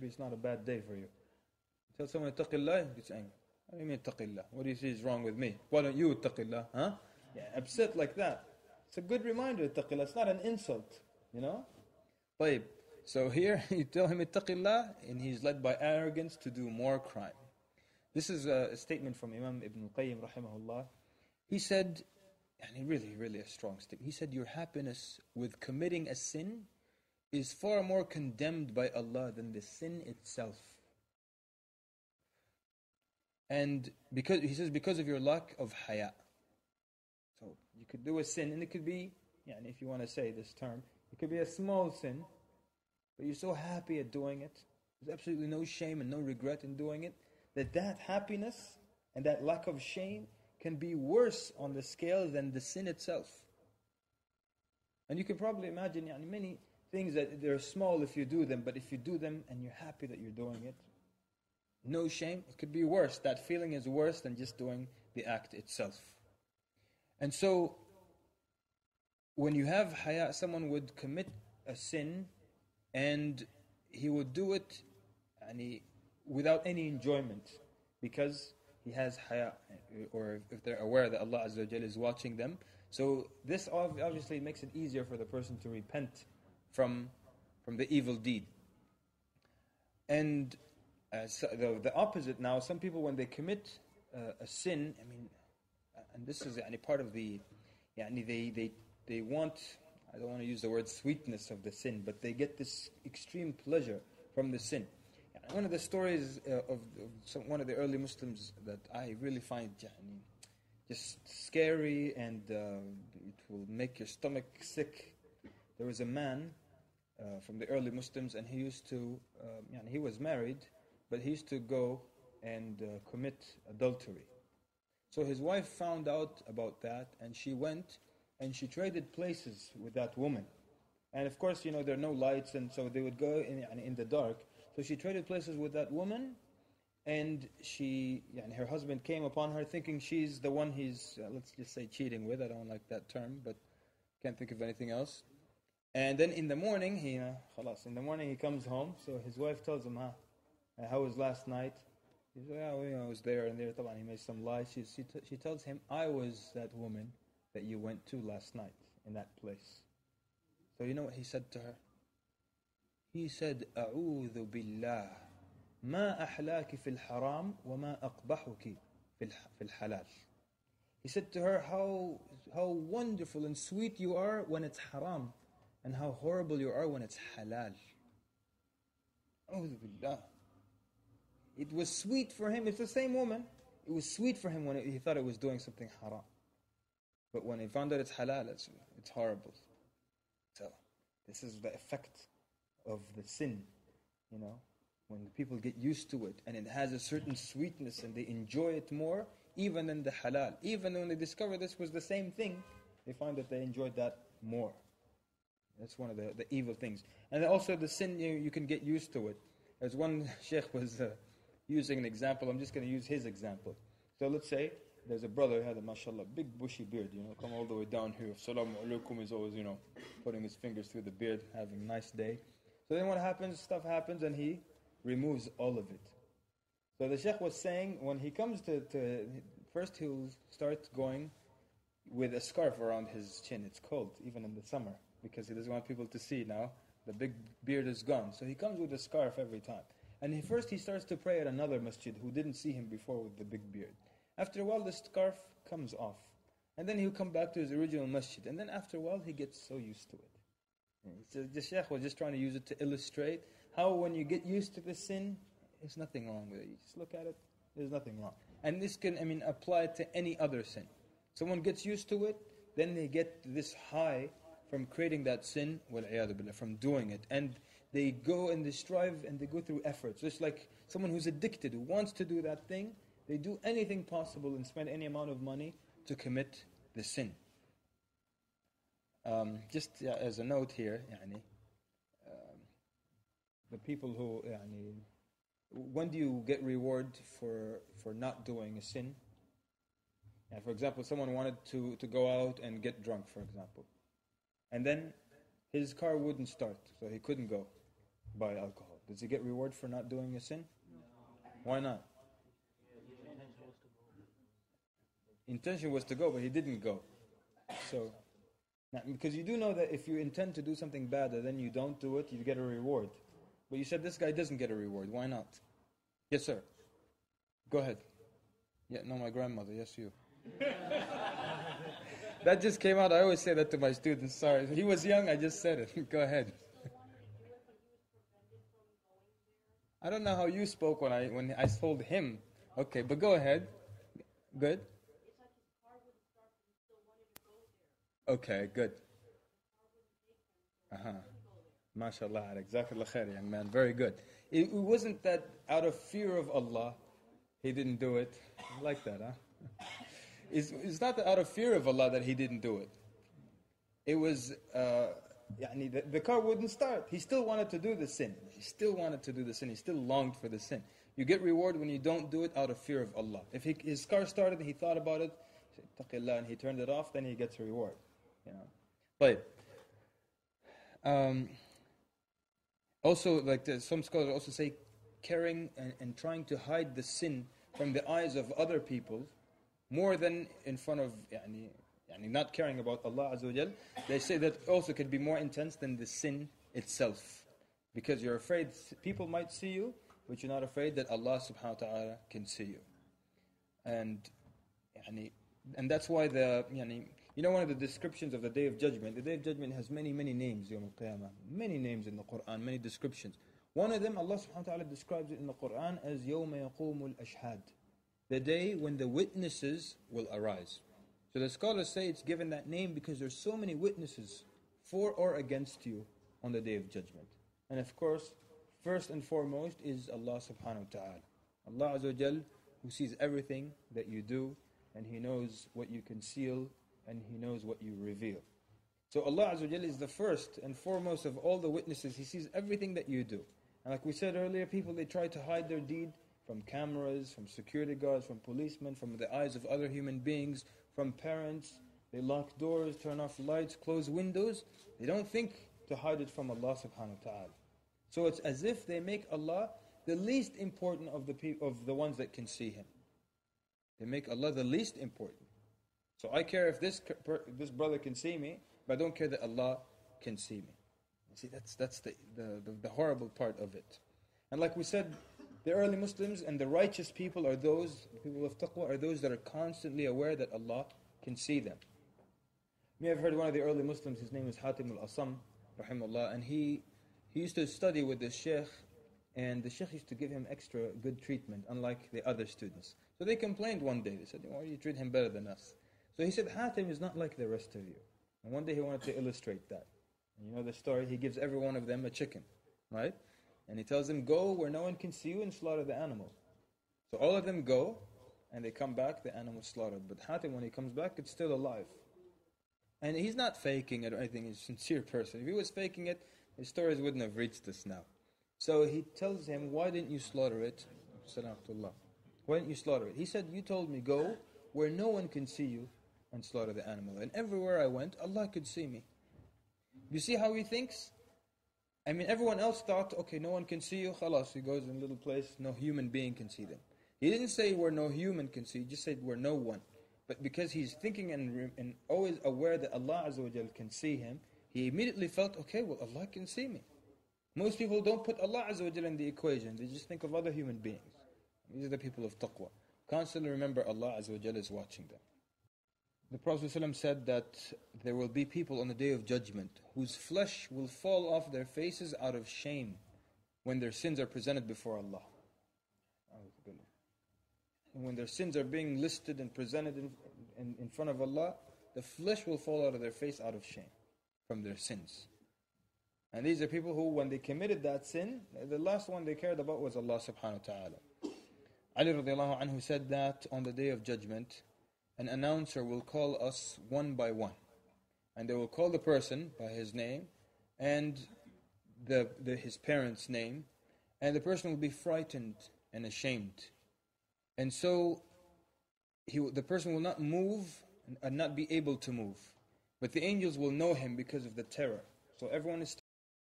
maybe it's not a bad day for you. Tell someone, ittaqillah, he gets angry. What do you mean, ittaqillah? What do you see is wrong with me? Why don't you ittaqillah, huh? Yeah, upset like that. It's a good reminder, ittaqillah. It's not an insult, you know? طيب. So here, you tell him ittaqillah, and he's led by arrogance to do more crime. This is a statement from Imam Ibn al-Qayyim, rahimahullah. He said, and really, really a strong statement. He said, your happiness with committing a sin is far more condemned by Allah than the sin itself. And he says, because of your lack of Haaya. So you could do a sin, and it could be, if you want to say this term, it could be a small sin, but you're so happy at doing it. There's absolutely no shame and no regret in doing it. That happiness and that lack of shame can be worse on the scale than the sin itself. And you can probably imagine many things that they're small if you do them, but if you do them and you're happy that you're doing it, no shame, it could be worse. That feeling is worse than just doing the act itself. And so, when you have Haaya, someone would commit a sin and he would do it without any enjoyment because he has Haaya, or if they're aware that Allah Azza wa Jalla is watching them. So this obviously makes it easier for the person to repent from the evil deed. And so the opposite now, some people when they commit a sin, and this is part of the, they want, I don't want to use the word sweetness of the sin, but they get this extreme pleasure from the sin. One of the stories of one of the early Muslims that I really find just scary and it will make your stomach sick. There was a man from the early Muslims, and he used to, he was married, but he used to go and commit adultery. So his wife found out about that, and she went and she traded places with that woman. And of course, there are no lights, and so they would go in the dark. So she traded places with that woman, and her husband came upon her thinking she's the one he's, let's just say, cheating with. I don't like that term, but can't think of anything else. And then in the morning, he comes home. So his wife tells him, how was last night? He says, I was there and there. He made some lies. She tells him, I was that woman that you went to last night in that place. So you know what he said to her? He said, أعوذ بالله ما أحلاك في الحرام وما أقبحك في الحلال. He said to her, how wonderful and sweet you are when it's haram, and how horrible you are when it's halal. أعوذ بالله. It was sweet for him. It's the same woman. It was sweet for him when he thought it was doing something haram. But when he found out it's halal, it's horrible. So this is the effect of the sin, when people get used to it and it has a certain sweetness and they enjoy it more, even than the halal. Even when they discover this was the same thing, they find that they enjoyed that more. That's one of the evil things. And also the sin, you can get used to it. As one sheikh was using an example, I'm just going to use his example. So let's say there's a brother who had a, mashallah, big bushy beard, come all the way down here. Assalamu alaikum is always, putting his fingers through the beard, having a nice day. So then what happens, stuff happens, and he removes all of it. So the sheikh was saying, when he comes to first he'll start going with a scarf around his chin. It's cold, even in the summer, because he doesn't want people to see now. The big beard is gone. So he comes with a scarf every time. And first he starts to pray at another masjid who didn't see him before with the big beard. After a while, the scarf comes off. And then he'll come back to his original masjid. And then after a while, he gets so used to it. So the sheikh was just trying to use it to illustrate how when you get used to the sin, there's nothing wrong with it. You just look at it, there's nothing wrong. And this can, apply to any other sin. Someone gets used to it, then they get this high from creating that sin, wal-'iyadu billah, from doing it. And they go and they strive and they go through efforts. Just like someone who's addicted, who wants to do that thing, they do anything possible and spend any amount of money to commit the sin. Just as a note here, the people who, when do you get reward for not doing a sin? For example, someone wanted to go out and get drunk, for example. And then his car wouldn't start, so he couldn't go buy alcohol. Does he get reward for not doing a sin? Why not? Intention was to go, but he didn't go. So, now, because you do know that if you intend to do something bad and then you don't do it, you get a reward. But you said this guy doesn't get a reward. Why not? Yes, sir. Go ahead. Yeah, no, my grandmother. Yes, you. That just came out. I always say that to my students. Sorry. He was young. I just said it. Go ahead. I don't know how you spoke when I told him. Okay, but go ahead. Good. Okay, good. MashaAllah, Jazakallah khair, young man. Very good. It wasn't that out of fear of Allah, he didn't do it. I like that, huh? It's not that out of fear of Allah that he didn't do it. It was, the car wouldn't start. He still wanted to do the sin. He still longed for the sin. You get reward when you don't do it out of fear of Allah. If his car started and he thought about it, he said, Taqillah, and he turned it off, then he gets a reward. But also, like some scholars also say, caring and trying to hide the sin from the eyes of other people more than in front of not caring about Allah Azza wa Jal. They say that also could be more intense than the sin itself, because you're afraid people might see you, but you're not afraid that Allah subhanahu wa ta'ala can see you. And that's why one of the descriptions of the Day of Judgment, the Day of Judgment has many, many names, Yawm al-Qiyamah, many names in the Quran, many descriptions. One of them, Allah subhanahu wa ta'ala describes it in the Quran as يَوْمَ يَقُومُ الْأَشْهَادِ, the day when the witnesses will arise. So the scholars say it's given that name because there's so many witnesses for or against you on the Day of Judgment. And of course, first and foremost is Allah subhanahu wa ta'ala. Allah Azza wa Jal, who sees everything that you do, and He knows what you conceal, and He knows what you reveal. So Allah Azza wa Jal is the first and foremost of all the witnesses. He sees everything that you do. And like we said earlier, people, they try to hide their deed from cameras, from security guards, from policemen, from the eyes of other human beings, from parents. They lock doors, turn off lights, close windows. They don't think to hide it from Allah subhanahu wa ta'ala. So it's as if they make Allah the least important of the ones that can see Him. They make Allah the least important. So I care if this brother can see me, but I don't care that Allah can see me. You see, that's the horrible part of it. And like we said, the early Muslims and the righteous people are those, people of taqwa, are those that are constantly aware that Allah can see them. You may have heard one of the early Muslims, his name is Hatim al-Asam, rahimahullah, and he used to study with the sheikh, and the sheikh used to give him extra good treatment, unlike the other students. So they complained one day. They said, why do you treat him better than us? So he said, Hatim is not like the rest of you. And one day he wanted to illustrate that. And you know the story, he gives every one of them a chicken, right? And he tells them, go where no one can see you and slaughter the animal. So all of them go, and they come back, the animal slaughtered. But Hatim, when he comes back, it's still alive. And he's not faking it or anything, he's a sincere person. If he was faking it, his stories wouldn't have reached us now. So he tells him, why didn't you slaughter it? Why didn't you slaughter it? He said, you told me, go where no one can see you and slaughter the animal. And everywhere I went, Allah could see me. You see how he thinks? I mean, everyone else thought, okay, no one can see you, khalas, he goes in a little place, no human being can see them. He didn't say where no human can see, he just said where no one. But because he's thinking and always aware that Allah Azza wa Jal can see him, he immediately felt, okay, well, Allah can see me. Most people don't put Allah Azza wa Jal in the equation, they just think of other human beings. These are the people of taqwa. Constantly remember Allah Azza wa Jal is watching them. The Prophet ﷺ said that there will be people on the Day of Judgment whose flesh will fall off their faces out of shame when their sins are presented before Allah. And when their sins are being listed and presented in front of Allah, the flesh will fall out of their face out of shame from their sins. And these are people who, when they committed that sin, the last one they cared about was Allah subhanahu wa ta'ala. Ali radiallahu anhu said that on the Day of Judgment, an announcer will call us one by one. And they will call the person by his name and his parents' name. And the person will be frightened and ashamed. And so the person will not move and not be able to move. But the angels will know him because of the terror. So everyone is